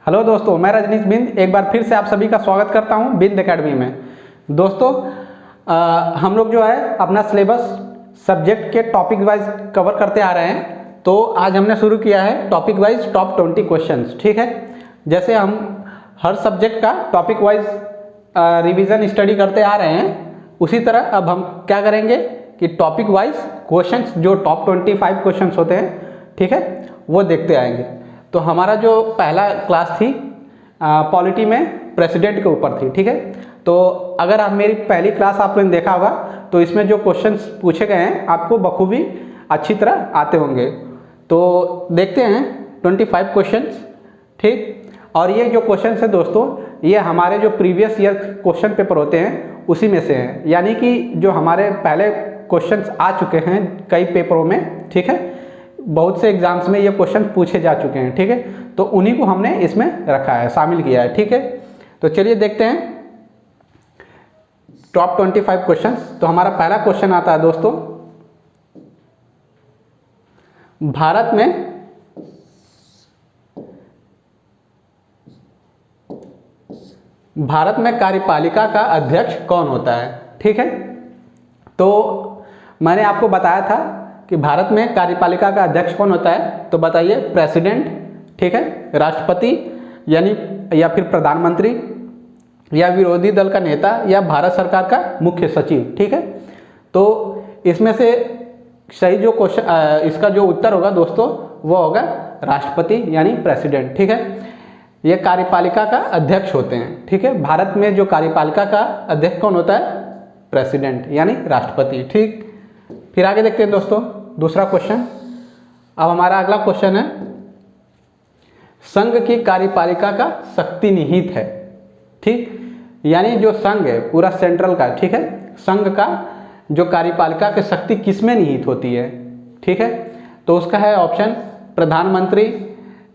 Hello दोस्तों, मैं रजनीश बिंद एक बार फिर से आप सभी का स्वागत करता हूं बिंद एकेडमी में। दोस्तों हम लोग जो है अपना सिलेबस सब्जेक्ट के टॉपिक वाइज कवर करते आ रहे हैं। तो आज हमने शुरू किया है टॉपिक वाइज टॉप 20 क्वेश्चंस। ठीक है, जैसे हम हर सब्जेक्ट का टॉपिक वाइज रिवीजन स्टडी करते आ रहे हैं, उसी तरह अब हम क्या करेंगे कि टॉपिक वाइज क्वेश्चंस जो टॉप 25 क्वेश्चंस होते हैं, ठीक है, वो देखते आएंगे। तो हमारा जो पहला क्लास थी पॉलिटी में प्रेसिडेंट के ऊपर थी। ठीक है, तो अगर आप मेरी पहली क्लास आपने देखा होगा तो इसमें जो क्वेश्चंस पूछे गए हैं आपको बखूबी अच्छी तरह आते होंगे। तो देखते हैं 25 क्वेश्चंस। ठीक, और ये जो क्वेश्चंस है दोस्तों, ये हमारे जो प्रीवियस ईयर क्वेश्चन पेपर होते हैं उसी में से हैं, यानी कि जो हमारे पहले क्वेश्चंस आ चुके हैं कई पेपरों में। ठीक है, बहुत से एग्जाम्स में ये क्वेश्चन पूछे जा चुके हैं। ठीक है, तो उन्हीं को हमने इसमें रखा है, शामिल किया है। ठीक है, तो चलिए देखते हैं टॉप 25 क्वेश्चंस। तो हमारा पहला क्वेश्चन आता है दोस्तों, भारत में कार्यपालिका का अध्यक्ष कौन होता है। ठीक है, तो मैंने आपको बताया था कि भारत में कार्यपालिका का अध्यक्ष कौन होता है, तो बताइए प्रेसिडेंट, ठीक है, राष्ट्रपति यानी या फिर प्रधानमंत्री या विरोधी दल का नेता या भारत सरकार का मुख्य सचिव। ठीक है, तो इसमें से सही जो क्वेश्चन इसका जो उत्तर होगा दोस्तों वो होगा राष्ट्रपति यानी प्रेसिडेंट। ठीक है, ये कार्यपालिका का अध्यक्ष होते हैं। ठीक है, भारत में जो कार्यपालिका का अध्यक्ष कौन होता है, प्रेसिडेंट यानी राष्ट्रपति। ठीक, फिर आगे देखते हैं दोस्तों दूसरा क्वेश्चन। अब हमारा अगला क्वेश्चन है, संघ की कार्यपालिका का शक्ति निहित है। ठीक, यानी जो संघ है पूरा सेंट्रल का, ठीक है, संघ का जो कार्यपालिका की शक्ति किसमें निहित होती है। ठीक है, तो उसका है ऑप्शन प्रधानमंत्री,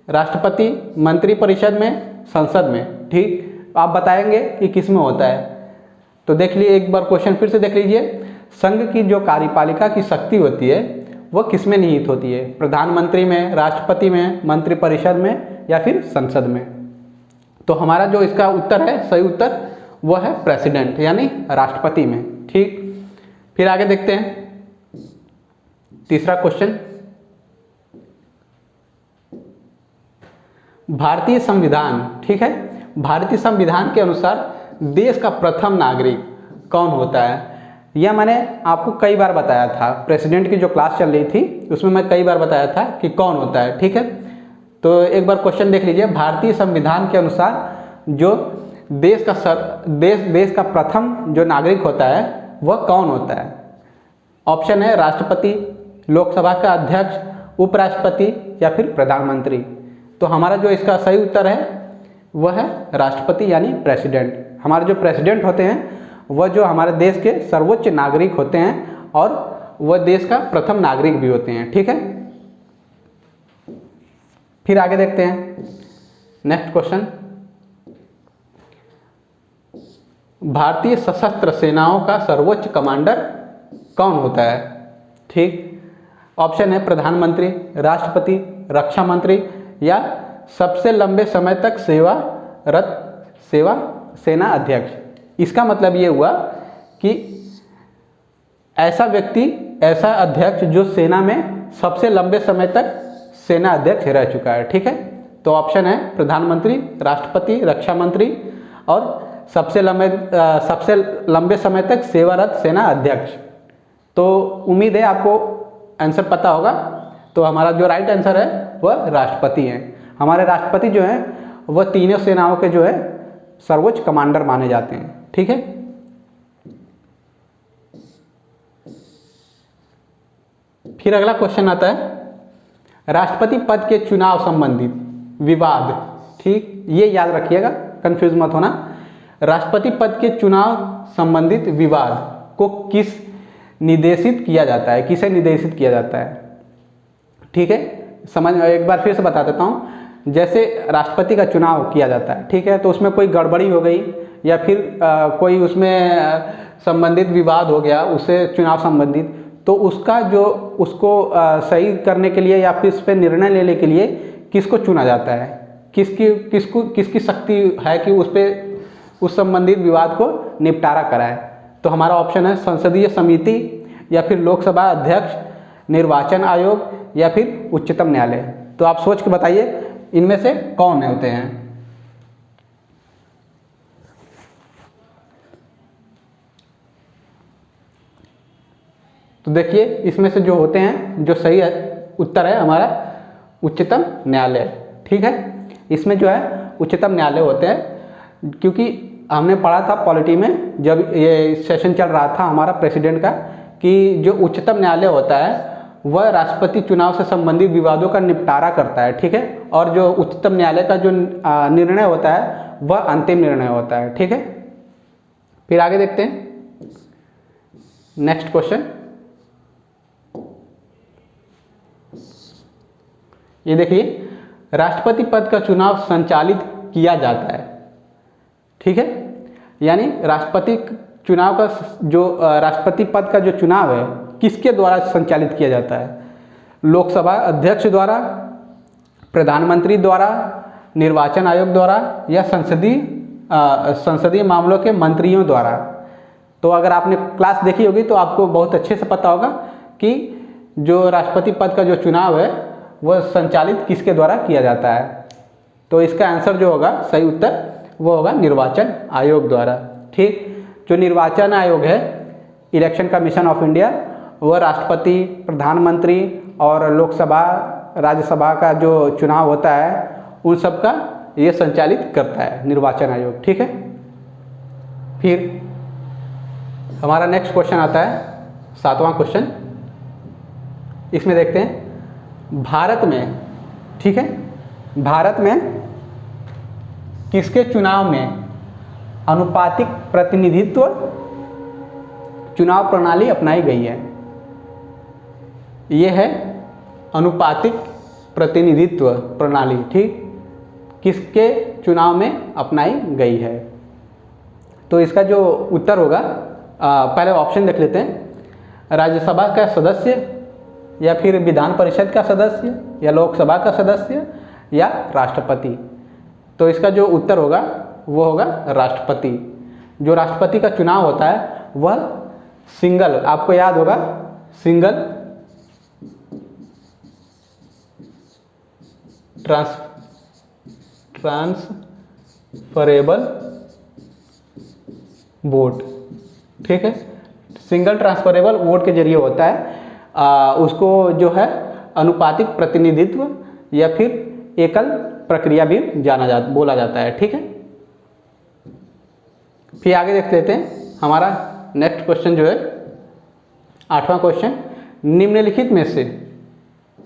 राष्ट्रपति, मंत्रिपरिषद में, संसद में। ठीक, आप बताएंगे कि किस में होता है। तो देख लीजिए, एक बार क्वेश्चन फिर से देख लीजिए, संघ की जो कार्यपालिका की शक्ति होती है वो किस में निहित होती है, प्रधानमंत्री में, राष्ट्रपति में, मंत्रिपरिषद में या फिर संसद में। तो हमारा जो इसका उत्तर है, सही उत्तर वो है प्रेसिडेंट यानी राष्ट्रपति में। ठीक, फिर आगे देखते हैं तीसरा क्वेश्चन, भारतीय संविधान, ठीक है, भारतीय संविधान के अनुसार देश का प्रथम नागरिक कौन होता है। यह मैंने आपको कई बार बताया था, प्रेसिडेंट की जो क्लास चल रही थी उसमें मैं कई बार बताया था कि कौन होता है। ठीक है, तो एक बार क्वेश्चन देख लीजिए, भारतीय संविधान के अनुसार जो देश का प्रथम जो नागरिक होता है वह कौन होता है। ऑप्शन है राष्ट्रपति, लोकसभा का अध्यक्ष, उपराष्ट्रपति या फिर प्रधानमंत्री। तो हमारा जो इसका सही उत्तर है वह है राष्ट्रपति यानी प्रेसिडेंट। हमारे जो प्रेसिडेंट होते हैं वह जो हमारे देश के सर्वोच्च नागरिक होते हैं और वह देश का प्रथम नागरिक भी होते हैं। ठीक है, फिर आगे देखते हैं नेक्स्ट क्वेश्चन, भारतीय सशस्त्र सेनाओं का सर्वोच्च कमांडर कौन होता है। ठीक, ऑप्शन है प्रधानमंत्री, राष्ट्रपति, रक्षा मंत्री या सबसे लंबे समय तक सेना अध्यक्ष। इसका मतलब ये हुआ कि ऐसा व्यक्ति, ऐसा अध्यक्ष जो सेना में सबसे लंबे समय तक सेना अध्यक्ष रह चुका है। ठीक है, तो ऑप्शन है प्रधानमंत्री, राष्ट्रपति, रक्षा मंत्री और सबसे लंबे समय तक सेवारत सेना अध्यक्ष। तो उम्मीद है आपको आंसर पता होगा। तो हमारा जो राइट आंसर है वह राष्ट्रपति है। हमारे राष्ट्रपति जो हैं वह तीनों सेनाओं के जो है सर्वोच्च कमांडर माने जाते हैं। ठीक है, फिर अगला क्वेश्चन आता है, राष्ट्रपति पद के चुनाव संबंधित विवाद। ठीक, ये याद रखिएगा, कंफ्यूज मत होना। राष्ट्रपति पद के चुनाव संबंधित विवाद को किसे निर्देशित किया जाता है। ठीक है, एक बार फिर से बता देता हूँ। जैसे राष्ट्रपति का चुनाव किया जाता है, ठीक है, तो उसमें कोई गड़बड़ी हो गई या फिर कोई उसमें संबंधित विवाद हो गया उससे चुनाव संबंधित, तो उसको सही करने के लिए या फिर इस पर निर्णय लेने के लिए किसको चुना जाता है, किसकी शक्ति है कि उस संबंधित विवाद को निपटारा कराए। तो हमारा ऑप्शन है संसदीय समिति, या फिर लोकसभा अध्यक्ष, निर्वाचन आयोग, या फिर उच्चतम न्यायालय। तो आप सोच के बताइए इनमें से कौन होते हैं। तो देखिए इसमें से जो होते हैं, जो सही उत्तर है हमारा उच्चतम न्यायालय। ठीक है, इसमें जो है उच्चतम न्यायालय होते हैं, क्योंकि हमने पढ़ा था पॉलिटी में जब ये सेशन चल रहा था हमारा प्रेसिडेंट का, कि जो उच्चतम न्यायालय होता है वह राष्ट्रपति चुनाव से संबंधित विवादों का निपटारा करता है। ठीक है, और जो उच्चतम न्यायालय का जो निर्णय होता है वह अंतिम निर्णय होता है। ठीक है, फिर आगे देखते हैं नेक्स्ट क्वेश्चन। ये देखिए, राष्ट्रपति पद का चुनाव संचालित किया जाता है। ठीक है, यानी राष्ट्रपति चुनाव का जो राष्ट्रपति पद का जो चुनाव है किसके द्वारा संचालित किया जाता है? लोकसभा अध्यक्ष द्वारा, प्रधानमंत्री द्वारा, निर्वाचन आयोग द्वारा, या संसदीय मामलों के मंत्रियों द्वारा। तो अगर आपने क्लास देखी होगी तो आपको बहुत अच्छे से पता होगा कि जो राष्ट्रपति पद का जो चुनाव है वह संचालित किसके द्वारा किया जाता है। तो इसका आंसर जो होगा, सही उत्तर वो होगा निर्वाचन आयोग द्वारा। ठीक, जो निर्वाचन आयोग है, इलेक्शन कमीशन ऑफ इंडिया, वह राष्ट्रपति, प्रधानमंत्री और लोकसभा, राज्यसभा का जो चुनाव होता है उन सब का ये संचालित करता है निर्वाचन आयोग। ठीक है, फिर हमारा नेक्स्ट क्वेश्चन आता है 7वां क्वेश्चन। इसमें देखते हैं भारत में, ठीक है, भारत में किसके चुनाव में अनुपातिक प्रतिनिधित्व चुनाव प्रणाली अपनाई गई है? ये है अनुपातिक प्रतिनिधित्व प्रणाली। ठीक, किसके चुनाव में अपनाई गई है? तो इसका जो उत्तर होगा, पहले ऑप्शन देख लेते हैं। राज्यसभा का सदस्य, या फिर विधान परिषद का सदस्य, या लोकसभा का सदस्य, या राष्ट्रपति। तो इसका जो उत्तर होगा वो होगा राष्ट्रपति। जो राष्ट्रपति का चुनाव होता है वह सिंगल, आपको याद होगा, सिंगल ट्रांसफरेबल वोट। ठीक है, सिंगल ट्रांसफरेबल वोट के जरिए होता है। उसको जो है अनुपातिक प्रतिनिधित्व या फिर एकल प्रक्रिया भी बोला जाता है। ठीक है, फिर आगे देख लेते हैं हमारा नेक्स्ट क्वेश्चन जो है 8वां क्वेश्चन। निम्नलिखित में से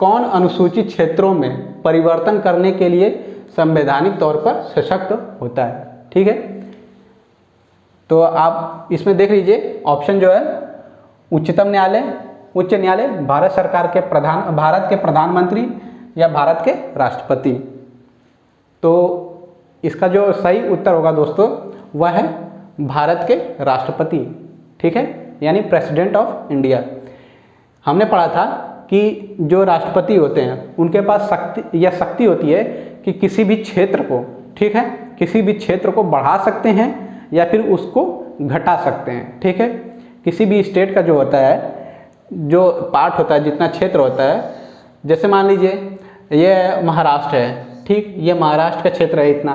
कौन अनुसूचित क्षेत्रों में परिवर्तन करने के लिए संवैधानिक तौर पर सशक्त होता है? ठीक है, तो आप इसमें देख लीजिए ऑप्शन जो है उच्चतम न्यायालय, उच्च न्यायालय, भारत के प्रधानमंत्री, या भारत के राष्ट्रपति। तो इसका जो सही उत्तर होगा दोस्तों वह है भारत के राष्ट्रपति। ठीक है, यानी प्रेसिडेंट ऑफ इंडिया। हमने पढ़ा था कि जो राष्ट्रपति होते हैं उनके पास शक्ति होती है कि किसी भी क्षेत्र को, ठीक है, किसी भी क्षेत्र को बढ़ा सकते हैं या फिर उसको घटा सकते हैं। ठीक है, किसी भी स्टेट का जो होता है, जो पार्ट होता है, जितना क्षेत्र होता है, जैसे मान लीजिए ये महाराष्ट्र है, ठीक, ये महाराष्ट्र का क्षेत्र है इतना,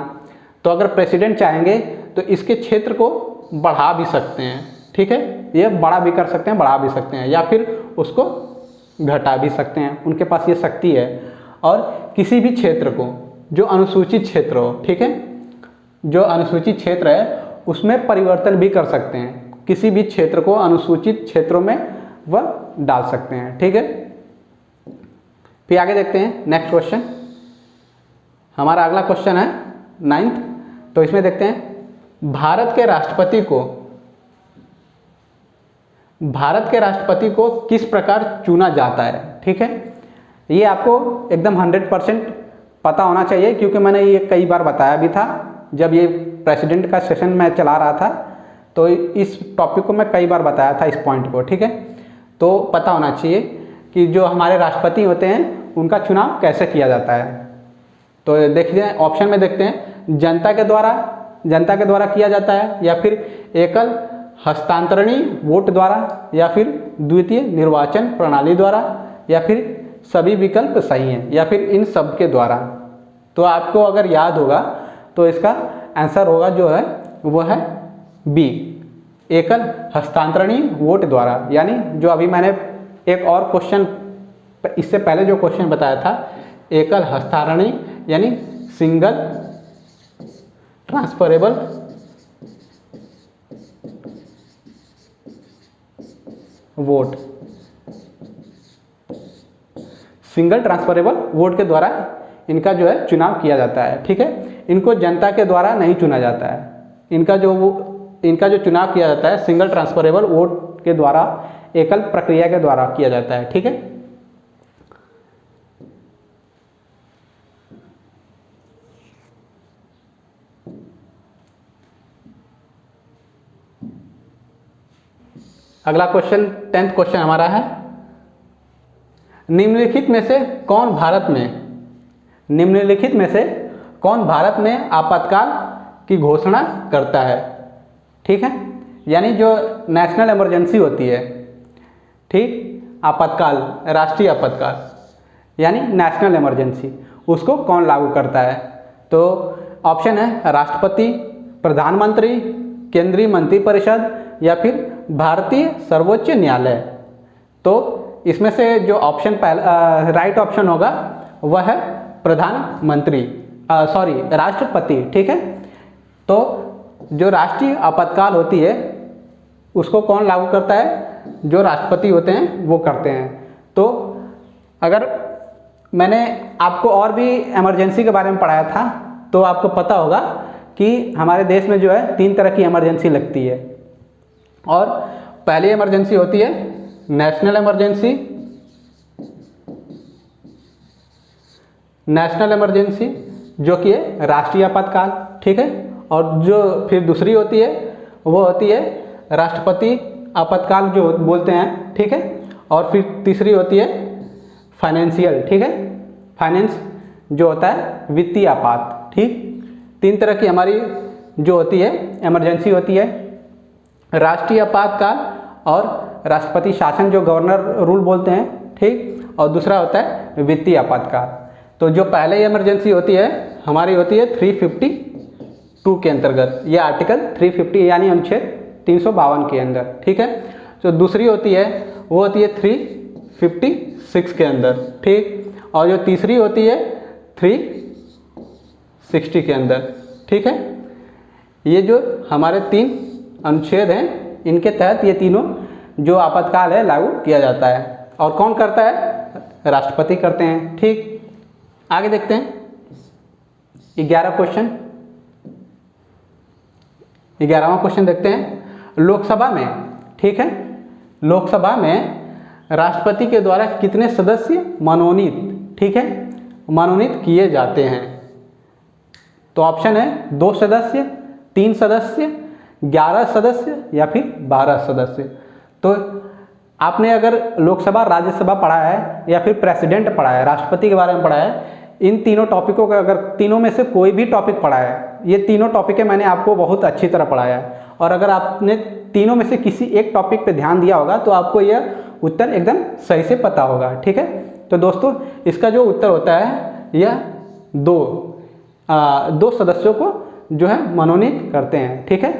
तो अगर प्रेसिडेंट चाहेंगे तो इसके क्षेत्र को बढ़ा भी सकते हैं। ठीक है, ये बड़ा भी कर सकते हैं, बढ़ा भी सकते हैं, या फिर उसको घटा भी सकते हैं, उनके पास ये शक्ति है। और किसी भी क्षेत्र को, जो अनुसूचित क्षेत्र हो, ठीक है, जो अनुसूचित क्षेत्र है उसमें परिवर्तन भी कर सकते हैं, किसी भी क्षेत्र को अनुसूचित क्षेत्रों में वह डाल सकते हैं। ठीक है, फिर आगे देखते हैं नेक्स्ट क्वेश्चन। हमारा अगला क्वेश्चन है 9th। तो इसमें देखते हैं भारत के राष्ट्रपति को किस प्रकार चुना जाता है। ठीक है, ये आपको एकदम 100% पता होना चाहिए, क्योंकि मैंने ये कई बार बताया भी था जब ये प्रेसिडेंट का सेशन मैं चला रहा था, तो इस टॉपिक को मैं कई बार बताया था, इस पॉइंट को। ठीक है, तो पता होना चाहिए कि जो हमारे राष्ट्रपति होते हैं उनका चुनाव कैसे किया जाता है। तो देखिए ऑप्शन में देखते हैं, जनता के द्वारा किया जाता है, या फिर एकल हस्तांतरणीय वोट द्वारा, या फिर द्वितीय निर्वाचन प्रणाली द्वारा, या फिर सभी विकल्प सही हैं, या फिर इन सब के द्वारा। तो आपको अगर याद होगा तो इसका आंसर होगा जो है वो है बी, एकल हस्तांतरणीय वोट द्वारा। यानी जो अभी मैंने एक और क्वेश्चन इससे पहले जो क्वेश्चन बताया था, एकल हस्तांतरणीय यानी single transferable vote, single transferable vote के द्वारा इनका जो है चुनाव किया जाता है। ठीक है, इनको जनता के द्वारा नहीं चुना जाता है, इनका जो चुनाव किया जाता है सिंगल ट्रांसफरेबल वोट के द्वारा, एकल प्रक्रिया के द्वारा किया जाता है। ठीक है, अगला क्वेश्चन 10th क्वेश्चन हमारा है, निम्नलिखित में से कौन भारत में आपातकाल की घोषणा करता है। ठीक है, यानी जो नेशनल इमरजेंसी होती है, ठीक, आपातकाल, राष्ट्रीय आपातकाल यानी नेशनल इमरजेंसी, उसको कौन लागू करता है। तो ऑप्शन है राष्ट्रपति, प्रधानमंत्री, केंद्रीय मंत्रिपरिषद, या फिर भारतीय सर्वोच्च न्यायालय। तो इसमें से जो ऑप्शन राइट ऑप्शन होगा वह है राष्ट्रपति। ठीक है, तो जो राष्ट्रीय आपातकाल होती है उसको कौन लागू करता है, जो राष्ट्रपति होते हैं वो करते हैं। तो अगर मैंने आपको और भी इमरजेंसी के बारे में पढ़ाया था तो आपको पता होगा कि हमारे देश में जो है 3 तरह की इमरजेंसी लगती है, और पहली इमरजेंसी होती है नेशनल इमरजेंसी जो कि है राष्ट्रीय आपातकाल। ठीक है, और जो फिर दूसरी होती है वो होती है राष्ट्रपति आपातकाल जो बोलते हैं। ठीक है, और फिर तीसरी होती है फाइनेंशियल। ठीक है, फाइनेंस जो होता है वित्तीय आपात। ठीक, 3 तरह की हमारी जो होती है इमरजेंसी होती है, राष्ट्रीय आपातकाल और राष्ट्रपति शासन जो गवर्नर रूल बोलते हैं। ठीक, और दूसरा होता है वित्तीय आपातकाल। तो जो पहले इमरजेंसी होती है हमारी होती है 352 के अंतर्गत, ये आर्टिकल 350 यानी अनुच्छेद 352 के अंदर। ठीक है, जो दूसरी होती है वो होती है 356 के अंदर। ठीक, और जो तीसरी होती है 360 के अंदर। ठीक है, ये जो हमारे 3 अनुच्छेद हैं इनके तहत ये तीनों जो आपातकाल है लागू किया जाता है। और कौन करता है, राष्ट्रपति करते हैं। ठीक, आगे देखते हैं 11वां क्वेश्चन देखते हैं, लोकसभा में। ठीक है, लोकसभा में राष्ट्रपति के द्वारा कितने सदस्य मनोनीत, ठीक है, मनोनीत किए जाते हैं। तो ऑप्शन है 2 सदस्य, 3 सदस्य, 11 सदस्य, या फिर 12 सदस्य। तो आपने अगर लोकसभा, राज्यसभा पढ़ा है या फिर प्रेसिडेंट पढ़ा है, राष्ट्रपति के बारे में पढ़ा है, इन तीनों टॉपिकों का अगर तीनों में से कोई भी टॉपिक पढ़ा है, ये तीनों टॉपिक मैंने आपको बहुत अच्छी तरह पढ़ाया है, और अगर आपने तीनों में से किसी एक टॉपिक पे ध्यान दिया होगा तो आपको यह उत्तर एकदम सही से पता होगा। ठीक है, तो दोस्तों इसका जो उत्तर होता है यह 2 सदस्यों को जो है मनोनीत करते हैं। ठीक है,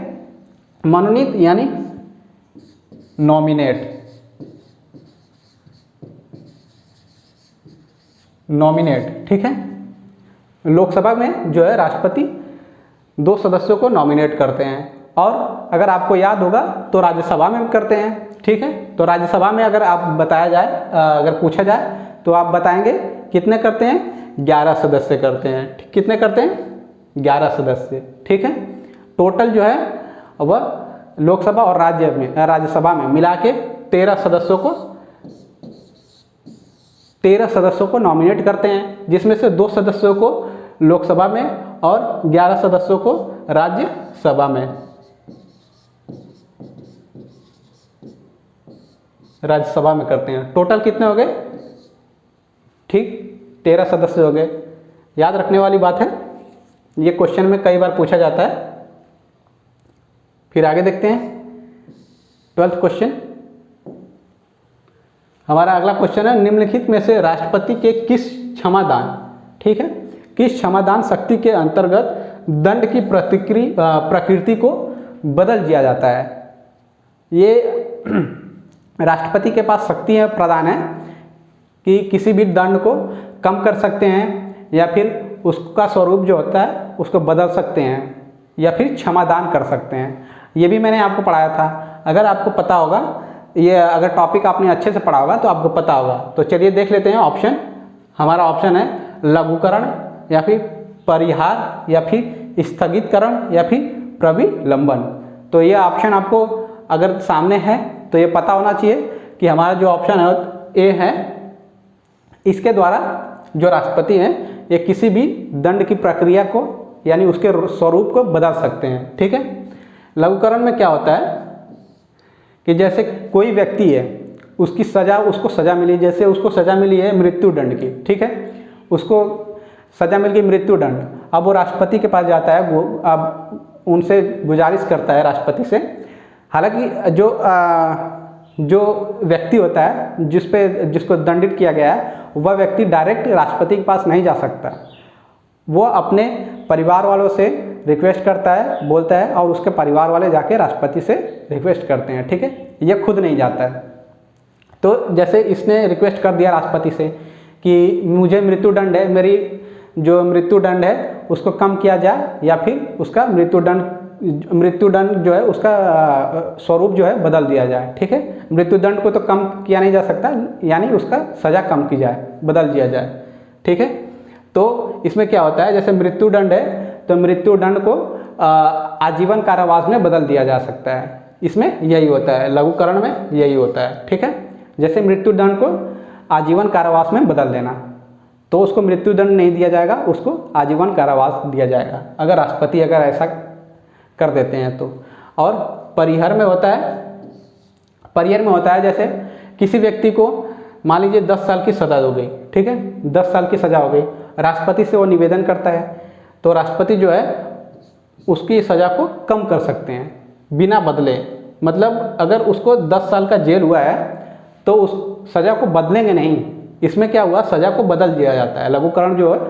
मनोनीत यानी नॉमिनेट, ठीक है, लोकसभा में जो है राष्ट्रपति 2 सदस्यों को नॉमिनेट करते हैं, और अगर आपको याद होगा तो राज्यसभा में करते हैं। ठीक है, तो राज्यसभा में अगर अगर पूछा जाए तो आप बताएंगे कितने करते हैं, 11 सदस्य करते हैं। कितने करते हैं, 11 सदस्य। ठीक है, टोटल जो है वह लोकसभा और राज्यसभा में मिला के 13 सदस्यों को नॉमिनेट करते हैं, जिसमें से 2 सदस्यों को लोकसभा में और 11 सदस्यों को राज्यसभा में। करते हैं। टोटल कितने हो गए, ठीक, 13 सदस्य हो गए। याद रखने वाली बात है, ये क्वेश्चन में कई बार पूछा जाता है। फिर आगे देखते हैं 12th क्वेश्चन। हमारा अगला क्वेश्चन है, निम्नलिखित में से राष्ट्रपति के किस क्षमादान, ठीक है, किस क्षमादान शक्ति के अंतर्गत दंड की प्रकृति को बदल दिया जाता है। ये राष्ट्रपति के पास शक्ति है, प्रदान है कि किसी भी दंड को कम कर सकते हैं या फिर उसका स्वरूप जो होता है उसको बदल सकते हैं या फिर क्षमादान कर सकते हैं। ये भी मैंने आपको पढ़ाया था, अगर आपको पता होगा, ये अगर टॉपिक आपने अच्छे से पढ़ा होगा तो आपको पता होगा। तो चलिए देख लेते हैं ऑप्शन। हमारा ऑप्शन है लघुकरण या फिर परिहार या फिर स्थगितकरण या फिर प्रविलंबन। तो ये ऑप्शन आपको अगर सामने है तो ये पता होना चाहिए कि हमारा जो ऑप्शन है ए है, इसके द्वारा जो राष्ट्रपति हैं ये किसी भी दंड की प्रक्रिया को यानी उसके स्वरूप को बदल सकते हैं, ठीक है। लघुकरण में क्या होता है कि जैसे कोई व्यक्ति है, उसकी सज़ा, उसको सज़ा मिली, जैसे उसको सज़ा मिली है मृत्यु दंड की, ठीक है, उसको सज़ा मिल गई मृत्यु दंड। अब वो राष्ट्रपति के पास जाता है, वो अब उनसे गुजारिश करता है राष्ट्रपति से। हालांकि जो व्यक्ति होता है जिसको दंडित किया गया है, वह व्यक्ति डायरेक्ट राष्ट्रपति के पास नहीं जा सकता, वो अपने परिवार वालों से रिक्वेस्ट करता है, बोलता है, और उसके परिवार वाले जाके राष्ट्रपति से रिक्वेस्ट करते हैं, ठीक है, ये खुद नहीं जाता है। तो जैसे इसने रिक्वेस्ट कर दिया राष्ट्रपति से कि मुझे मृत्यु दंड है, मेरी जो मृत्यु दंड है उसको कम किया जाए या फिर उसका मृत्यु दंड जो है उसका स्वरूप जो है बदल दिया जाए, ठीक है। मृत्यु दंड को तो कम किया नहीं जा सकता, यानी उसका सज़ा कम की जाए, बदल दिया जाए, ठीक है। तो इसमें क्या होता है, जैसे मृत्यु दंड है तो मृत्यु दंड को आजीवन कारावास में बदल दिया जा सकता है। इसमें यही होता है, लघुकरण में यही होता है, ठीक है। जैसे मृत्यु दंड को आजीवन कारावास में बदल देना, तो उसको मृत्यु दंड नहीं दिया जाएगा, उसको आजीवन कारावास दिया जाएगा अगर राष्ट्रपति अगर ऐसा कर देते हैं तो। और परिहर में होता है जैसे किसी व्यक्ति को मान लीजिए 10 साल की सज़ा हो गई, ठीक है, 10 साल की सज़ा हो गई, राष्ट्रपति से वो निवेदन करता है, तो राष्ट्रपति जो है उसकी सज़ा को कम कर सकते हैं बिना बदले। मतलब अगर उसको 10 साल का जेल हुआ है तो उस सज़ा को बदलेंगे नहीं, इसमें क्या हुआ, सज़ा को बदल दिया जाता है। लघुकरण जो है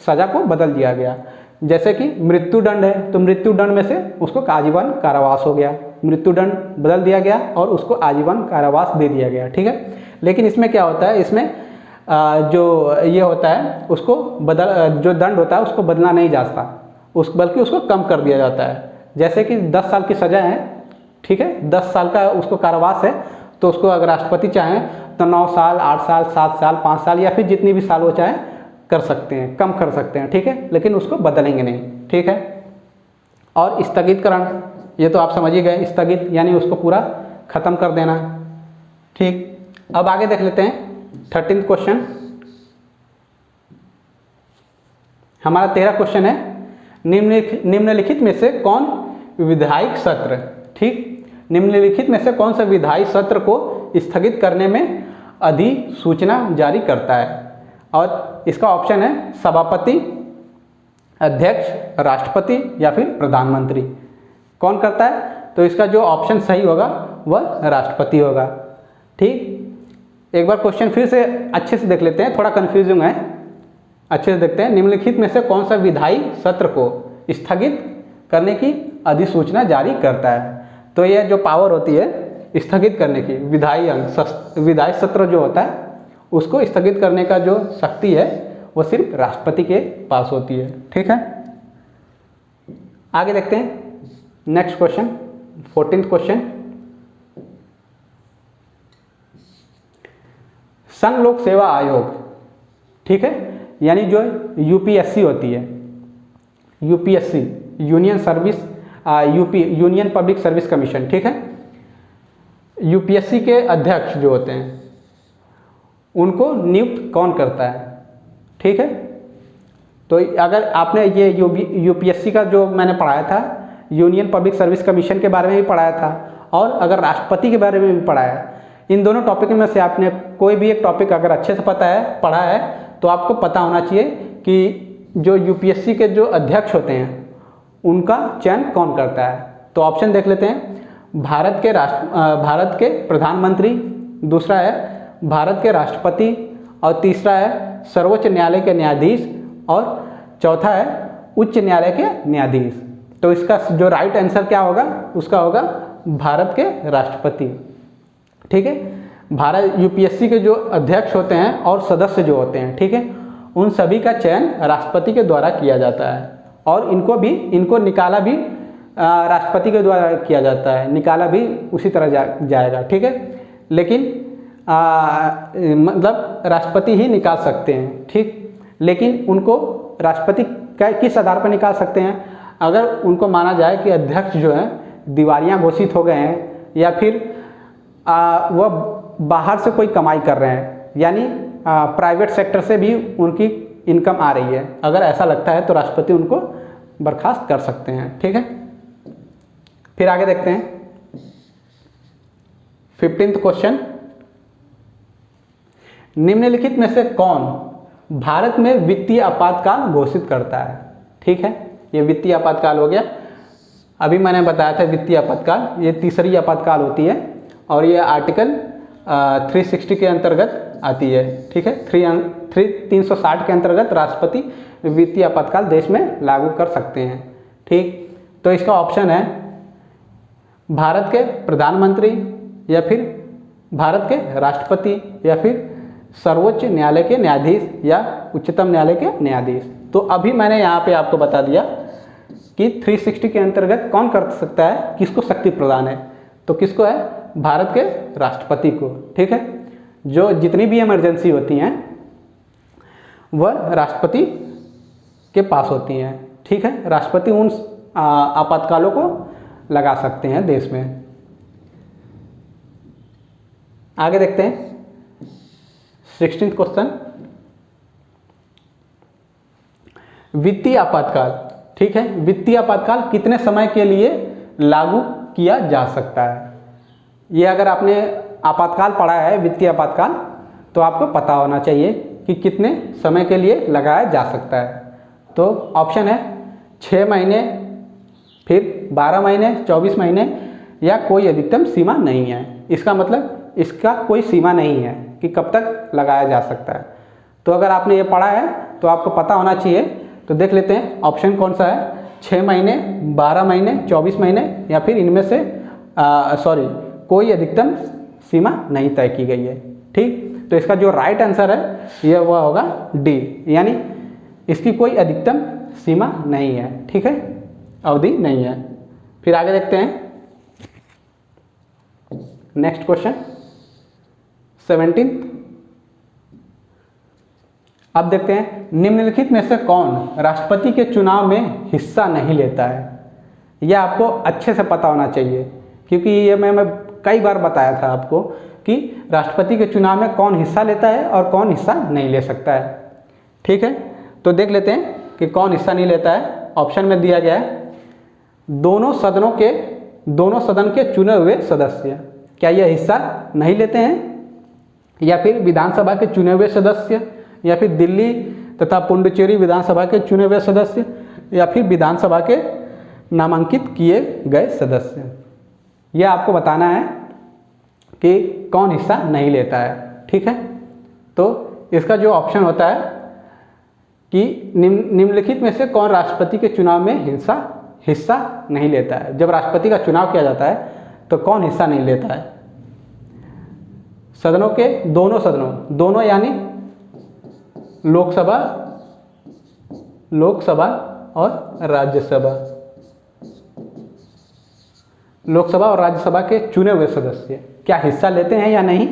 सज़ा को बदल दिया गया। जैसे कि मृत्यु दंड है तो मृत्यु दंड में से उसको आजीवन कारावास हो गया, मृत्यु दंड बदल दिया गया और उसको आजीवन कारावास दे दिया गया, ठीक है। लेकिन इसमें क्या होता है, इसमें जो ये होता है उसको जो दंड होता है उसको बदला नहीं जाता, बल्कि उसको कम कर दिया जाता है। जैसे कि 10 साल की सज़ा है, ठीक है, 10 साल का उसको कारावास है, तो उसको अगर राष्ट्रपति चाहें तो 9 साल, 8 साल, 7 साल, 5 साल या फिर जितनी भी साल वो चाहे कर सकते हैं, कम कर सकते हैं, ठीक है, लेकिन उसको बदलेंगे नहीं, ठीक है। और स्थगितकरण, ये तो आप समझ ही गए, स्थगित यानी उसको पूरा ख़त्म कर देना, ठीक। अब आगे देख लेते हैं 13th क्वेश्चन। हमारा 13 क्वेश्चन है, निम्नलिखित में से कौन विधायिक सत्र, ठीक, निम्नलिखित में से कौन सा विधायी सत्र को स्थगित करने में अधिसूचना जारी करता है। और इसका ऑप्शन है सभापति, अध्यक्ष, राष्ट्रपति या फिर प्रधानमंत्री। कौन करता है, तो इसका जो ऑप्शन सही होगा वह राष्ट्रपति होगा, ठीक। एक बार क्वेश्चन फिर से अच्छे से देख लेते हैं, थोड़ा कन्फ्यूजिंग है, अच्छे से देखते हैं। निम्नलिखित में से कौन सा विधायी सत्र को स्थगित करने की अधिसूचना जारी करता है। तो यह जो पावर होती है स्थगित करने की, विधायी सत्र जो होता है उसको स्थगित करने का जो शक्ति है वो सिर्फ राष्ट्रपति के पास होती है, ठीक है। आगे देखते हैं नेक्स्ट क्वेश्चन, 14th क्वेश्चन। संघ लोक सेवा आयोग, ठीक है, यानी जो यूपीएससी होती है, UPSC union public service commission, ठीक है। यूपीएससी के अध्यक्ष जो होते हैं उनको नियुक्त कौन करता है, ठीक है। तो अगर आपने ये यूपीएससी का जो मैंने पढ़ाया था, यूनियन पब्लिक सर्विस कमीशन के बारे में भी पढ़ाया था और अगर राष्ट्रपति के बारे में भी पढ़ाया, इन दोनों टॉपिक में से आपने कोई भी एक टॉपिक अगर अच्छे से पढ़ा है तो आपको पता होना चाहिए कि जो यूपीएससी के जो अध्यक्ष होते हैं उनका चयन कौन करता है? तो ऑप्शन देख लेते हैं। भारत के प्रधानमंत्री, दूसरा है भारत के राष्ट्रपति, और तीसरा है सर्वोच्च न्यायालय के न्यायाधीश, और चौथा है उच्च न्यायालय के न्यायाधीश। तो इसका जो राइट आंसर क्या होगा? उसका होगा भारत के राष्ट्रपति। ठीक है, भारत यूपीएससी के जो अध्यक्ष होते हैं और सदस्य जो होते हैं, ठीक है, उन सभी का चयन राष्ट्रपति के द्वारा किया जाता है, और इनको निकाला भी राष्ट्रपति के द्वारा किया जाता है, निकाला भी उसी तरह जाएगा। ठीक है, लेकिन मतलब राष्ट्रपति ही निकाल सकते हैं। ठीक, लेकिन उनको राष्ट्रपति किस आधार पर निकाल सकते हैं? अगर उनको माना जाए कि अध्यक्ष जो है दिवालिया घोषित हो गए हैं, या फिर वह बाहर से कोई कमाई कर रहे हैं, यानी प्राइवेट सेक्टर से भी उनकी इनकम आ रही है, अगर ऐसा लगता है तो राष्ट्रपति उनको बर्खास्त कर सकते हैं। ठीक है, फिर आगे देखते हैं 15th क्वेश्चन। निम्नलिखित में से कौन भारत में वित्तीय आपातकाल घोषित करता है? ठीक है, ये वित्तीय आपातकाल हो गया। अभी मैंने बताया था वित्तीय आपातकाल, ये तीसरी आपातकाल होती है, और ये आर्टिकल 360 के अंतर्गत आती है। ठीक है, 360 के अंतर्गत राष्ट्रपति वित्तीय आपातकाल देश में लागू कर सकते हैं। ठीक, तो इसका ऑप्शन है भारत के प्रधानमंत्री, या फिर भारत के राष्ट्रपति, या फिर सर्वोच्च न्यायालय के न्यायाधीश, या उच्चतम न्यायालय के न्यायाधीश। तो अभी मैंने यहाँ पे आपको बता दिया कि 360 के अंतर्गत कौन कर सकता है, किसको शक्ति प्रदान है, तो किसको है? भारत के राष्ट्रपति को। ठीक है, जो जितनी भी इमरजेंसी होती हैं वह राष्ट्रपति के पास होती हैं। ठीक है, राष्ट्रपति उन आपातकालों को लगा सकते हैं देश में। आगे देखते हैं 16th क्वेश्चन, वित्तीय आपातकाल। ठीक है, वित्तीय आपातकाल कितने समय के लिए लागू किया जा सकता है? ये अगर आपने आपातकाल पढ़ा है, वित्तीय आपातकाल, तो आपको पता होना चाहिए कि कितने समय के लिए लगाया जा सकता है। तो ऑप्शन है 6 महीने, फिर 12 महीने, 24 महीने, या कोई अधिकतम सीमा नहीं है। इसका मतलब इसका कोई सीमा नहीं है कि कब तक लगाया जा सकता है। तो अगर आपने ये पढ़ा है तो आपको पता होना चाहिए। तो देख लेते हैं ऑप्शन कौन सा है, 6 महीने, 12 महीने, 24 महीने, या फिर इनमें से कोई अधिकतम सीमा नहीं तय की गई है। ठीक, तो इसका जो राइट आंसर है यह वह होगा डी, यानी इसकी कोई अधिकतम सीमा नहीं है। ठीक है, अवधि नहीं है। फिर आगे देखते हैं नेक्स्ट क्वेश्चन 17th। अब देखते हैं निम्नलिखित में से कौन राष्ट्रपति के चुनाव में हिस्सा नहीं लेता है? यह आपको अच्छे से पता होना चाहिए, क्योंकि ये मैं कई बार बताया था आपको कि राष्ट्रपति के चुनाव में कौन हिस्सा लेता है और कौन हिस्सा नहीं ले सकता है। ठीक है, तो देख लेते हैं कि कौन हिस्सा नहीं लेता है। ऑप्शन में दिया गया है दोनों सदन के चुने हुए सदस्य, क्या यह हिस्सा नहीं लेते हैं? या फिर विधानसभा के चुने हुए सदस्य, या फिर दिल्ली तथा पुडुचेरी विधानसभा के चुने हुए सदस्य, या फिर विधानसभा के नामांकित किए गए सदस्य। यह आपको बताना है कि कौन हिस्सा नहीं लेता है। ठीक है, तो इसका जो ऑप्शन होता है कि निम्नलिखित में से कौन राष्ट्रपति के चुनाव में हिस्सा नहीं लेता है। जब राष्ट्रपति का चुनाव किया जाता है तो कौन हिस्सा नहीं लेता है? सदनों के दोनों यानी लोकसभा और राज्यसभा, लोकसभा और राज्यसभा के चुने हुए सदस्य क्या हिस्सा लेते हैं या नहीं,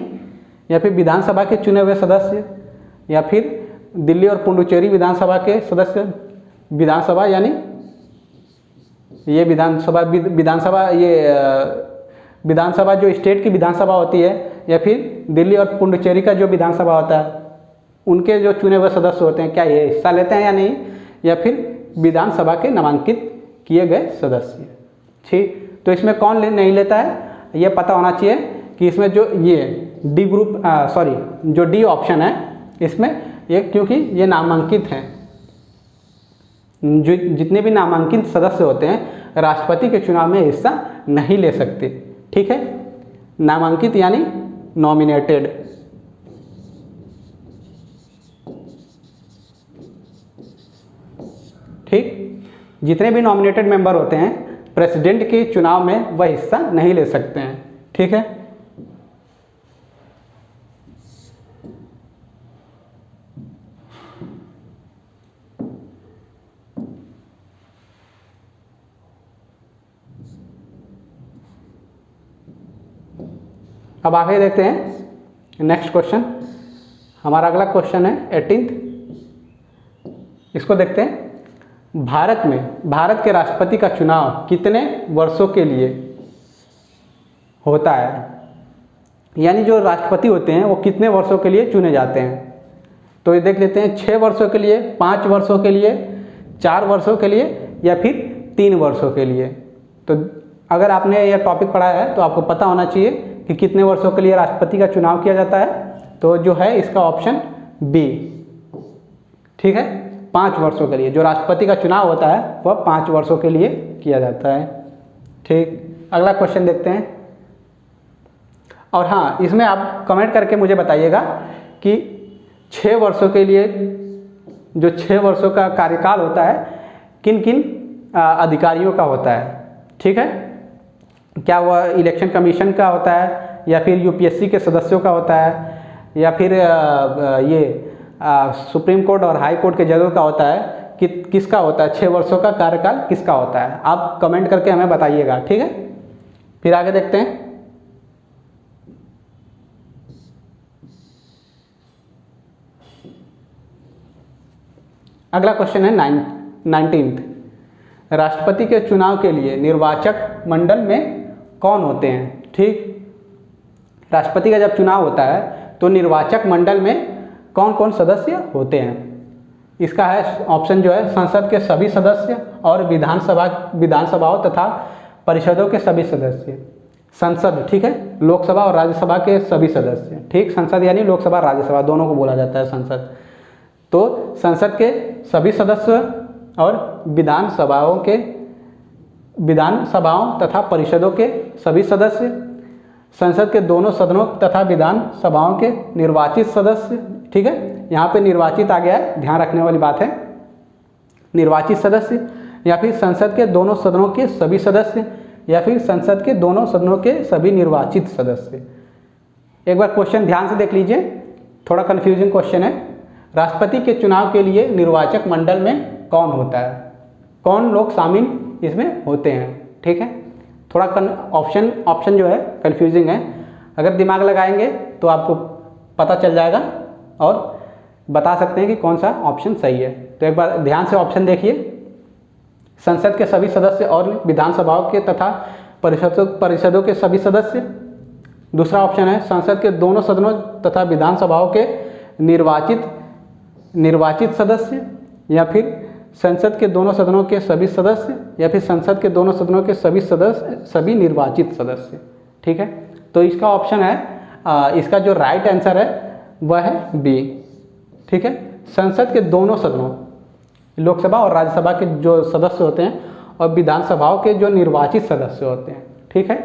या फिर विधानसभा के चुने हुए सदस्य, या फिर दिल्ली और पुडुचेरी विधानसभा के सदस्य। विधानसभा यानी ये विधानसभा जो स्टेट की विधानसभा होती है, या फिर दिल्ली और पुडुचेरी का जो विधानसभा होता है, उनके जो चुने हुए सदस्य होते हैं क्या ये हिस्सा लेते हैं या नहीं, या फिर विधानसभा के नामांकित किए गए सदस्य। ठीक, तो इसमें कौन नहीं लेता है ये पता होना चाहिए कि इसमें जो ये जो डी ऑप्शन है इसमें ये, क्योंकि ये नामांकित हैं, जो जितने भी नामांकित सदस्य होते हैं राष्ट्रपति के चुनाव में हिस्सा नहीं ले सकते। ठीक है, नामांकित यानी नॉमिनेटेड। ठीक, जितने भी नॉमिनेटेड मेंबर होते हैं प्रेसिडेंट के चुनाव में वह हिस्सा नहीं ले सकते हैं। ठीक है, अब आगे देखते हैं नेक्स्ट क्वेश्चन। हमारा अगला क्वेश्चन है 18th। इसको देखते हैं। भारत के राष्ट्रपति का चुनाव कितने वर्षों के लिए होता है, यानी जो राष्ट्रपति होते हैं वो कितने वर्षों के लिए चुने जाते हैं। तो ये देख लेते हैं 6 वर्षों के लिए, 5 वर्षों के लिए, 4 वर्षों के लिए या फिर 3 वर्षों के लिए। तो अगर आपने यह टॉपिक पढ़ा है तो आपको पता होना चाहिए कि कितने वर्षों के लिए राष्ट्रपति का चुनाव किया जाता है। तो जो है इसका ऑप्शन बी। ठीक है, 5 वर्षों के लिए जो राष्ट्रपति का चुनाव होता है वह 5 वर्षों के लिए किया जाता है। ठीक, अगला क्वेश्चन देखते हैं। और हाँ, इसमें आप कमेंट करके मुझे बताइएगा कि 6 वर्षों के लिए जो 6 वर्षों का कार्यकाल होता है किन किन अधिकारियों का होता है। ठीक है, क्या वह इलेक्शन कमीशन का होता है या फिर यूपीएससी के सदस्यों का होता है या फिर सुप्रीम कोर्ट और हाई कोर्ट के जजों का होता है कि किसका होता है, 6 वर्षों का कार्यकाल किसका होता है। आप कमेंट करके हमें बताइएगा। ठीक है, फिर आगे देखते हैं। अगला क्वेश्चन है 19th। राष्ट्रपति के चुनाव के लिए निर्वाचक मंडल में कौन होते हैं। ठीक, राष्ट्रपति का जब चुनाव होता है तो निर्वाचक मंडल में कौन कौन सदस्य होते हैं। इसका है ऑप्शन जो है संसद के सभी सदस्य और विधानसभाओं तथा परिषदों के सभी सदस्य। संसद, ठीक है, लोकसभा और राज्यसभा के सभी सदस्य। ठीक, संसद यानी लोकसभा राज्यसभा दोनों को बोला जाता है संसद। तो संसद के सभी सदस्य और विधानसभाओं तथा परिषदों के सभी सदस्य, संसद के दोनों सदनों तथा विधानसभाओं के निर्वाचित सदस्य। ठीक है, यहाँ पे निर्वाचित आ गया है, ध्यान रखने वाली बात है। निर्वाचित सदस्य या फिर संसद के दोनों सदनों के सभी सदस्य या फिर संसद के दोनों सदनों के सभी निर्वाचित सदस्य। एक बार क्वेश्चन ध्यान से देख लीजिए, थोड़ा कन्फ्यूजिंग क्वेश्चन है। राष्ट्रपति के चुनाव के लिए निर्वाचक मंडल में कौन होता है, कौन लोग शामिल इसमें होते हैं। ठीक है, थोड़ा ऑप्शन जो है कन्फ्यूजिंग है। अगर दिमाग लगाएंगे तो आपको पता चल जाएगा और बता सकते हैं कि कौन सा ऑप्शन सही है। तो एक बार ध्यान से ऑप्शन देखिए। संसद के सभी सदस्य और विधानसभाओं के तथा परिषदों के सभी सदस्य। दूसरा ऑप्शन है संसद के दोनों सदनों तथा विधानसभाओं के निर्वाचित सदस्य या फिर संसद के दोनों सदनों के सभी सदस्य या फिर संसद के दोनों सदनों के सभी निर्वाचित सदस्य। ठीक है, तो इसका ऑप्शन है इसका जो राइट आंसर है वह है बी। ठीक है, संसद के दोनों सदनों, लोकसभा और राज्यसभा के जो सदस्य होते हैं और विधानसभाओं के जो निर्वाचित सदस्य होते हैं। ठीक है,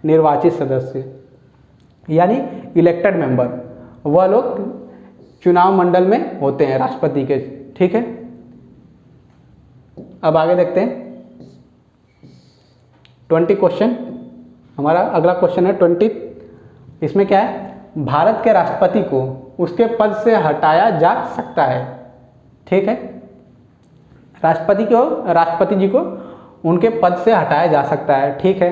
निर्वाचित सदस्य यानी इलेक्टेड मेंबर, वह लोग चुनाव मंडल में होते हैं राष्ट्रपति के। ठीक है, अब आगे देखते हैं 20 क्वेश्चन। हमारा अगला क्वेश्चन है 20। इसमें क्या है, भारत के राष्ट्रपति को उसके पद से हटाया जा सकता है। ठीक है, राष्ट्रपति जी को उनके पद से हटाया जा सकता है। ठीक है,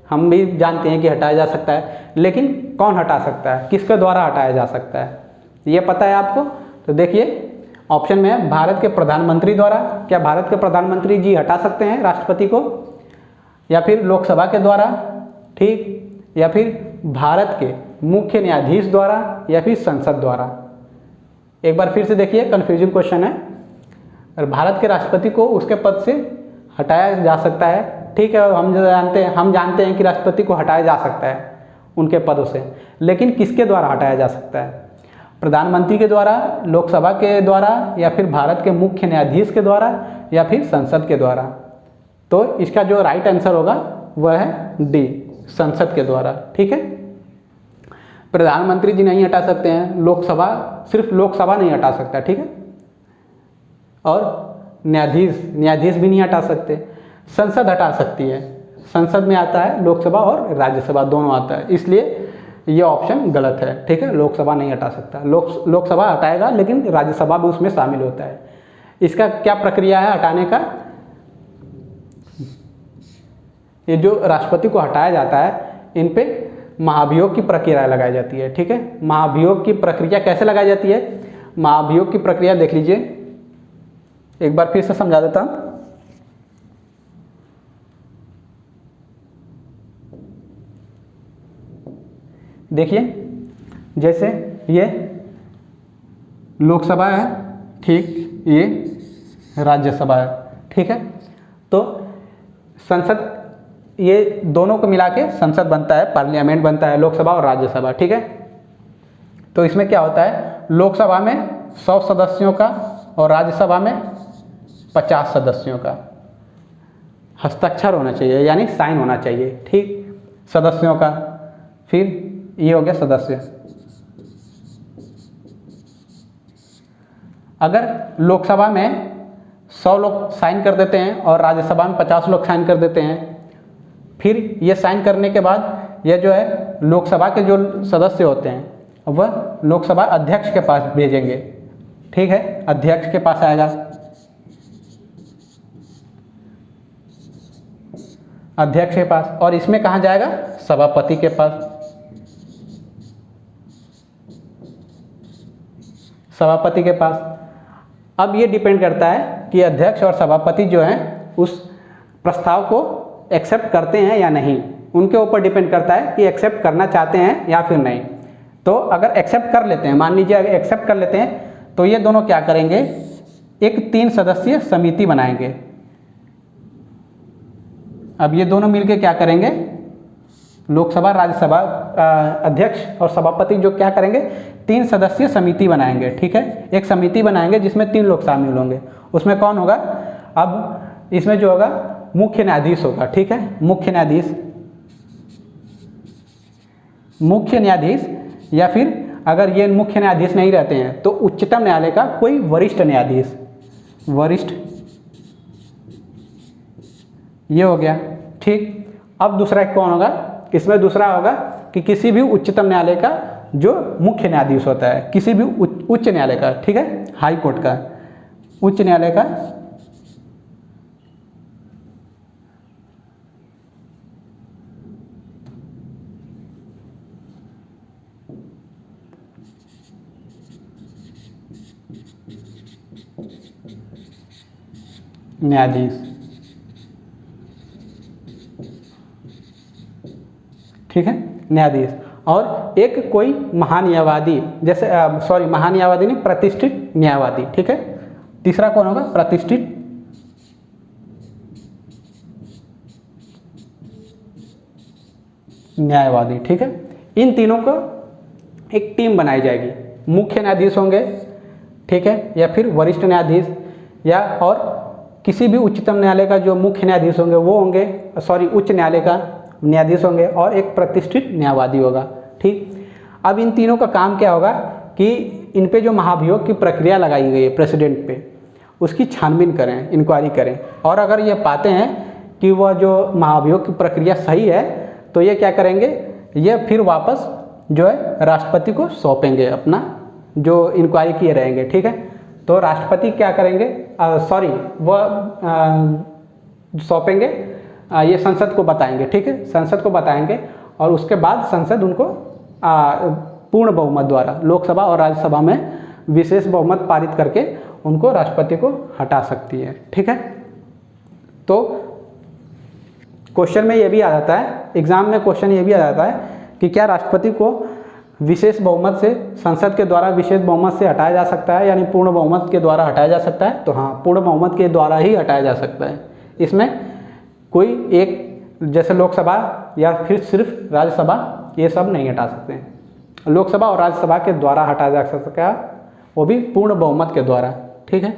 हम भी जानते हैं कि हटाया जा सकता है, लेकिन कौन हटा सकता है, किसके द्वारा हटाया जा सकता है, ये पता है आपको। तो देखिए ऑप्शन में है भारत के प्रधानमंत्री द्वारा। क्या भारत के प्रधानमंत्री जी हटा सकते हैं राष्ट्रपति को, या फिर लोकसभा के द्वारा, ठीक, या फिर भारत के मुख्य न्यायाधीश द्वारा या फिर संसद द्वारा। एक बार फिर से देखिए, कंफ्यूजिंग क्वेश्चन है। और भारत के राष्ट्रपति को उसके पद से हटाया जा सकता है। ठीक है, हम जानते हैं कि राष्ट्रपति को हटाया जा सकता है उनके पदों से, लेकिन किसके द्वारा हटाया जा सकता है। प्रधानमंत्री के द्वारा, लोकसभा के द्वारा, या फिर भारत के मुख्य न्यायाधीश के द्वारा, या फिर संसद के द्वारा। तो इसका जो राइट आंसर होगा वह है डी, संसद के द्वारा। ठीक है, प्रधानमंत्री जी नहीं हटा सकते हैं, लोकसभा, सिर्फ लोकसभा नहीं हटा सकता। ठीक है, और न्यायाधीश भी नहीं हटा सकते, संसद हटा सकती है। संसद में आता है लोकसभा और राज्यसभा दोनों आता है, इसलिए ये ऑप्शन गलत है। ठीक है, लोकसभा नहीं हटा सकता, लोकसभा हटाएगा लेकिन राज्यसभा भी उसमें शामिल होता है। इसका क्या प्रक्रिया है हटाने का? ये जो राष्ट्रपति को हटाया जाता है, इन पे महाभियोग की प्रक्रिया लगाई जाती है। ठीक है, महाभियोग की प्रक्रिया कैसे लगाई जाती है? महाभियोग की प्रक्रिया देख लीजिए, एक बार फिर से समझा देता हूं। देखिए, जैसे ये लोकसभा है, ठीक, ये राज्यसभा है। ठीक है, तो संसद, ये दोनों को मिला के संसद बनता है, पार्लियामेंट बनता है, लोकसभा और राज्यसभा। ठीक है, तो इसमें क्या होता है, लोकसभा में 100 सदस्यों का और राज्यसभा में 50 सदस्यों का हस्ताक्षर होना चाहिए, यानी साइन होना चाहिए। ठीक, सदस्यों का। फिर ये हो गया सदस्य। अगर लोकसभा में 100 लोग साइन कर देते हैं और राज्यसभा में 50 लोग साइन कर देते हैं, फिर ये साइन करने के बाद ये जो है लोकसभा के जो सदस्य होते हैं वह लोकसभा अध्यक्ष के पास भेजेंगे। ठीक है, अध्यक्ष के पास आएगा, अध्यक्ष के पास, और इसमें कहाँ जाएगा? सभापति के पास। सभापति के पास। अब ये डिपेंड करता है कि अध्यक्ष और सभापति जो हैं उस प्रस्ताव को एक्सेप्ट करते हैं या नहीं, उनके ऊपर डिपेंड करता है कि एक्सेप्ट करना चाहते हैं या फिर नहीं। तो अगर एक्सेप्ट कर लेते हैं, मान लीजिए अगर एक्सेप्ट कर लेते हैं, तो ये दोनों क्या करेंगे, एक 3 सदस्यीय समिति बनाएंगे। अब ये दोनों मिलके क्या करेंगे, लोकसभा राज्यसभा अध्यक्ष और सभापति जो क्या करेंगे, 3 सदस्यीय समिति बनाएंगे। ठीक है, एक समिति बनाएंगे जिसमें 3 लोग शामिल होंगे। उसमें कौन होगा? अब इसमें जो होगा मुख्य न्यायाधीश होगा। ठीक है, मुख्य न्यायाधीश, या फिर अगर ये मुख्य न्यायाधीश नहीं रहते हैं तो उच्चतम न्यायालय का कोई वरिष्ठ न्यायाधीश, वरिष्ठ, ये हो गया। ठीक, अब दूसरा कौन होगा? इसमें दूसरा होगा कि किसी भी उच्चतम न्यायालय का जो मुख्य न्यायाधीश होता है, किसी भी उच्च न्यायालय का, ठीक है, हाई कोर्ट का, उच्च न्यायालय का न्यायाधीश। ठीक है, न्यायाधीश। और एक कोई महान्यायवादी, जैसे महान्यायवादी नहीं, प्रतिष्ठित न्यायवादी। ठीक है, तीसरा कौन होगा? प्रतिष्ठित न्यायवादी। ठीक है, इन तीनों को एक टीम बनाई जाएगी। मुख्य न्यायाधीश होंगे, ठीक है, या फिर वरिष्ठ न्यायाधीश, या और किसी भी उच्चतम न्यायालय का जो मुख्य न्यायाधीश होंगे वो होंगे, उच्च न्यायालय का न्यायाधीश होंगे, और एक प्रतिष्ठित न्यायवादी होगा। ठीक, अब इन तीनों का काम क्या होगा कि इन पे जो महाभियोग की प्रक्रिया लगाई गई है प्रेसिडेंट पे, उसकी छानबीन करें, इंक्वायरी करें, और अगर ये पाते हैं कि वह जो महाभियोग की प्रक्रिया सही है तो ये क्या करेंगे, ये फिर वापस जो है राष्ट्रपति को सौंपेंगे, अपना जो इंक्वायरी किए रहेंगे। ठीक है, तो राष्ट्रपति क्या करेंगे, वह सौंपेंगे, ये संसद को बताएंगे। ठीक है, संसद को बताएंगे, और उसके बाद संसद उनको पूर्ण बहुमत द्वारा लोकसभा और राज्यसभा में विशेष बहुमत पारित करके उनको राष्ट्रपति को हटा सकती है। ठीक है, तो क्वेश्चन में ये भी आ जाता है, एग्जाम में क्वेश्चन ये भी आ जाता है कि क्या राष्ट्रपति को विशेष बहुमत से, संसद के द्वारा विशेष बहुमत से हटाया जा सकता है, यानी पूर्ण बहुमत के द्वारा हटाया जा सकता है? तो हाँ, पूर्ण बहुमत के द्वारा ही हटाया जा सकता है। इसमें कोई एक, जैसे लोकसभा या फिर सिर्फ राज्यसभा, ये सब नहीं हटा सकते हैं। लोकसभा और राज्यसभा के द्वारा हटाया जा सकता है, वो भी पूर्ण बहुमत के द्वारा। ठीक है,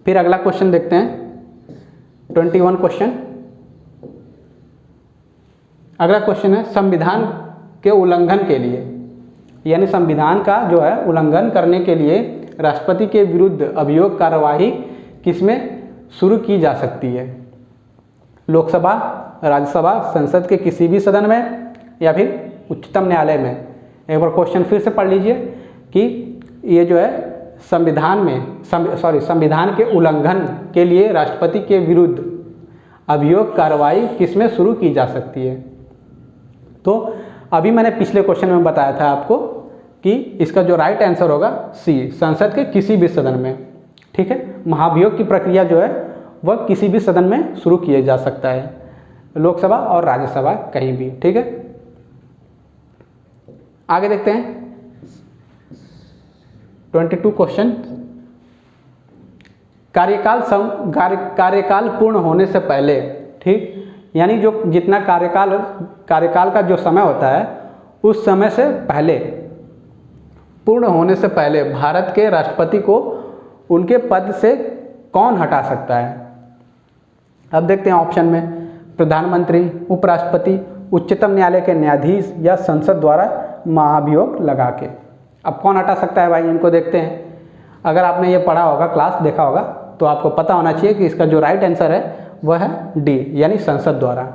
फिर अगला क्वेश्चन देखते हैं 21 क्वेश्चन। अगला क्वेश्चन है संविधान के उल्लंघन के लिए, यानी संविधान का जो है उल्लंघन करने के लिए राष्ट्रपति के विरुद्ध अभियोग कार्यवाही किसमें शुरू की जा सकती है? लोकसभा, राज्यसभा, संसद के किसी भी सदन में या फिर उच्चतम न्यायालय में। एक बार क्वेश्चन फिर से पढ़ लीजिए कि ये जो है संविधान के उल्लंघन के लिए राष्ट्रपति के विरुद्ध अभियोग कार्रवाई किसमें शुरू की जा सकती है? तो अभी मैंने पिछले क्वेश्चन में बताया था आपको कि इसका जो राइट आंसर होगा सी, संसद के किसी भी सदन में। ठीक है, महाभियोग की प्रक्रिया जो है वह किसी भी सदन में शुरू किया जा सकता है, लोकसभा और राज्यसभा कहीं भी। ठीक है, आगे देखते हैं 22 क्वेश्चन। कार्यकाल पूर्ण होने से पहले, ठीक, यानी जो जितना कार्यकाल का जो समय होता है उस समय से पहले, पूर्ण होने से पहले भारत के राष्ट्रपति को उनके पद से कौन हटा सकता है? अब देखते हैं ऑप्शन में, प्रधानमंत्री, उपराष्ट्रपति, उच्चतम न्यायालय के न्यायाधीश या संसद द्वारा महाभियोग लगा के। अब कौन हटा सकता है भाई, इनको देखते हैं। अगर आपने ये पढ़ा होगा, क्लास देखा होगा, तो आपको पता होना चाहिए कि इसका जो राइट आंसर है वह है डी, यानी संसद द्वारा।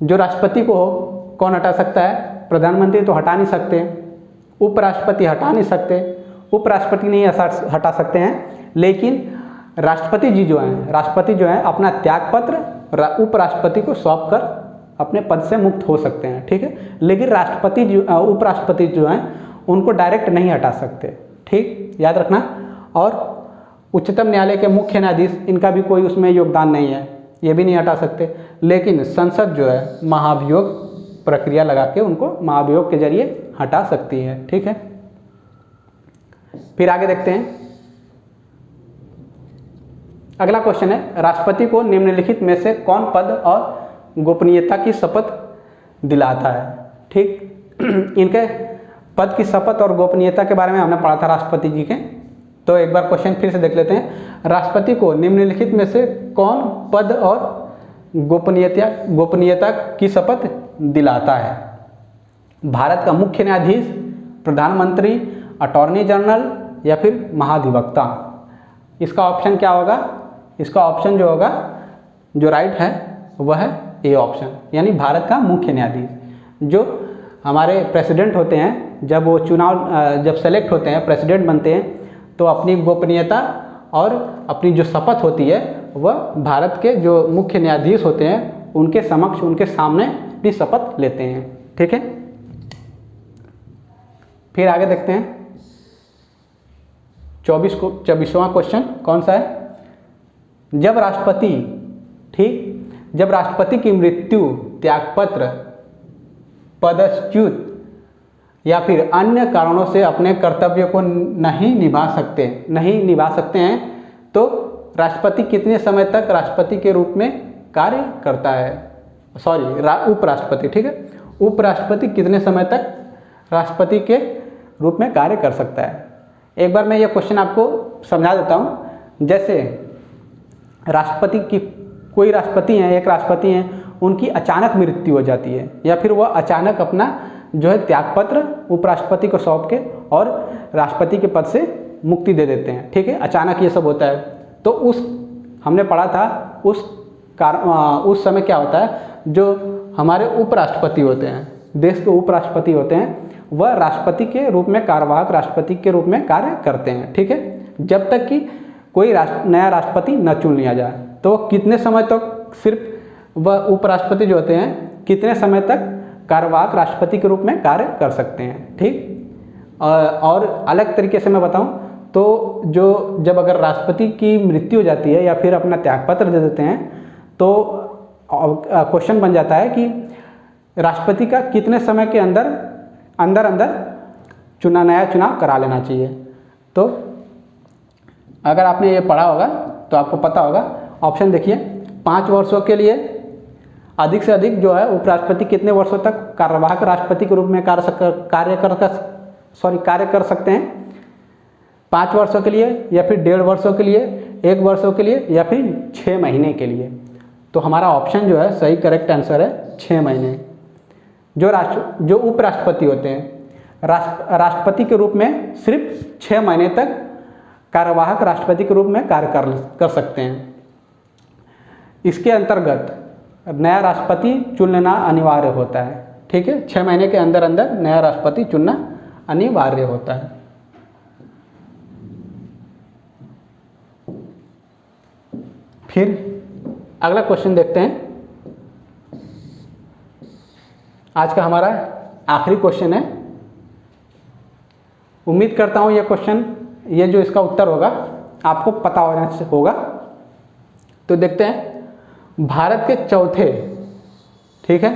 जो राष्ट्रपति को कौन हटा सकता है? प्रधानमंत्री तो हटा नहीं सकते, उपराष्ट्रपति हटा नहीं सकते, उपराष्ट्रपति नहीं हटा सकते हैं, लेकिन राष्ट्रपति जो हैं अपना त्यागपत्र उपराष्ट्रपति को सौंप कर अपने पद से मुक्त हो सकते हैं। ठीक है, लेकिन उपराष्ट्रपति जो हैं उनको डायरेक्ट नहीं हटा सकते। ठीक, याद रखना। और उच्चतम न्यायालय के मुख्य न्यायाधीश, इनका भी कोई उसमें योगदान नहीं है, ये भी नहीं हटा सकते, लेकिन संसद जो है महाभियोग प्रक्रिया लगा के उनको महाभियोग के जरिए हटा सकती है। ठीक है, फिर आगे देखते हैं। अगला क्वेश्चन है, राष्ट्रपति को निम्नलिखित में से कौन पद और गोपनीयता की शपथ दिलाता है? ठीक, इनके पद की शपथ और गोपनीयता के बारे में हमने पढ़ा था राष्ट्रपति जी के, तो एक बार क्वेश्चन फिर से देख लेते हैं। राष्ट्रपति को निम्नलिखित में से कौन पद और गोपनीयता की शपथ दिलाता है? भारत का मुख्य न्यायाधीश, प्रधानमंत्री, अटॉर्नी जनरल या फिर महाधिवक्ता? इसका ऑप्शन क्या होगा? इसका ऑप्शन जो होगा, जो राइट है वह है ए ऑप्शन, यानी भारत का मुख्य न्यायाधीश। जो हमारे प्रेसिडेंट होते हैं, जब वो जब सेलेक्ट होते हैं, प्रेसिडेंट बनते हैं, तो अपनी गोपनीयता और अपनी जो शपथ होती है वह भारत के जो मुख्य न्यायाधीश होते हैं उनके समक्ष, उनके सामने भी शपथ लेते हैं। ठीक है, फिर आगे देखते हैं 24वां क्वेश्चन कौन सा है? जब राष्ट्रपति की मृत्यु, त्यागपत्र, पदच्युत या फिर अन्य कारणों से अपने कर्तव्य को नहीं निभा सकते हैं, तो राष्ट्रपति कितने समय तक राष्ट्रपति के रूप में कार्य करता है? उपराष्ट्रपति। ठीक है, उपराष्ट्रपति कितने समय तक राष्ट्रपति के रूप में कार्य कर सकता है? एक बार मैं ये क्वेश्चन आपको समझा देता हूँ। जैसे कोई राष्ट्रपति हैं, एक राष्ट्रपति हैं, उनकी अचानक मृत्यु हो जाती है या फिर वह अचानक अपना जो है त्यागपत्र उपराष्ट्रपति को सौंप के और राष्ट्रपति के पद से मुक्ति दे देते हैं। ठीक है, अचानक ये सब होता है, तो हमने पढ़ा था उस समय क्या होता है, जो हमारे उपराष्ट्रपति होते हैं, देश के उपराष्ट्रपति होते हैं, वह राष्ट्रपति के रूप में, कार्यवाहक राष्ट्रपति के रूप में कार्य करते हैं। ठीक है, जब तक कि कोई नया राष्ट्रपति न चुन लिया जाए, तो कितने समय तक सिर्फ वह उपराष्ट्रपति जो होते हैं कितने समय तक कार्यवाहक राष्ट्रपति के रूप में कार्य कर सकते हैं। ठीक, और अलग तरीके से मैं बताऊं तो जब अगर राष्ट्रपति की मृत्यु हो जाती है या फिर अपना त्यागपत्र दे देते हैं, तो क्वेश्चन बन जाता है कि राष्ट्रपति का कितने समय के अंदर नया चुनाव करा लेना चाहिए। तो अगर आपने ये पढ़ा होगा तो आपको पता होगा। ऑप्शन देखिए, 5 वर्षों के लिए अधिक से अधिक जो है उपराष्ट्रपति कितने वर्षों तक कार्यवाहक राष्ट्रपति के रूप में कार्य कर सकते हैं? 5 वर्षों के लिए, या फिर 1.5 वर्षों के लिए, 1 वर्षों के लिए, या फिर 6 महीने के लिए? तो हमारा ऑप्शन जो है सही करेक्ट आंसर है 6 महीने। जो उपराष्ट्रपति होते हैं राष्ट्रपति के रूप में सिर्फ 6 महीने तक कार्यवाहक राष्ट्रपति के रूप में कार्य कर सकते हैं। इसके अंतर्गत नया राष्ट्रपति चुनना अनिवार्य होता है। ठीक है, 6 महीने के अंदर अंदर नया राष्ट्रपति चुनना अनिवार्य होता है। फिर अगला क्वेश्चन देखते हैं। आज का हमारा आखिरी क्वेश्चन है। उम्मीद करता हूँ ये जो इसका उत्तर होगा आपको पता होगा। तो देखते हैं, भारत के चौथे, ठीक है,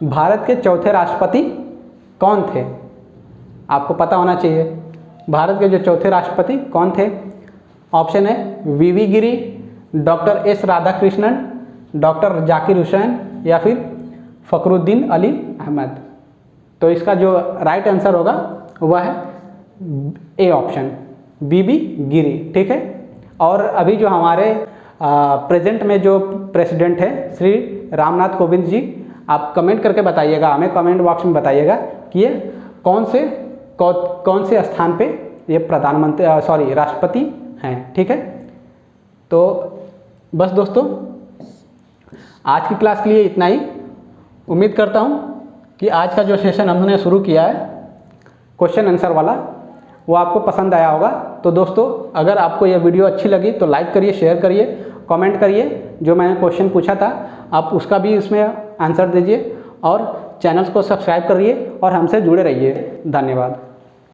भारत के चौथे राष्ट्रपति कौन थे? आपको पता होना चाहिए भारत के जो चौथे राष्ट्रपति कौन थे। ऑप्शन है वीवी गिरी, डॉक्टर एस राधाकृष्णन, डॉक्टर जाकिर हुसैन, या फिर फखरुद्दीन अली अहमद। तो इसका जो राइट आंसर होगा वह है ए ऑप्शन, वीवी गिरी। ठीक है, और अभी जो हमारे प्रेजेंट में जो प्रेसिडेंट है श्री रामनाथ कोविंद जी, आप कमेंट करके बताइएगा, हमें कमेंट बॉक्स में बताइएगा कि ये कौन से स्थान पे ये राष्ट्रपति हैं। ठीक है, तो बस दोस्तों आज की क्लास के लिए इतना ही। उम्मीद करता हूँ कि आज का जो सेशन हमने शुरू किया है क्वेश्चन आंसर वाला, वो आपको पसंद आया होगा। तो दोस्तों अगर आपको यह वीडियो अच्छी लगी तो लाइक करिए, शेयर करिए, कमेंट करिए। जो मैंने क्वेश्चन पूछा था आप उसका भी इसमें आंसर दीजिए, और चैनल को सब्सक्राइब करिए और हमसे जुड़े रहिए। धन्यवाद।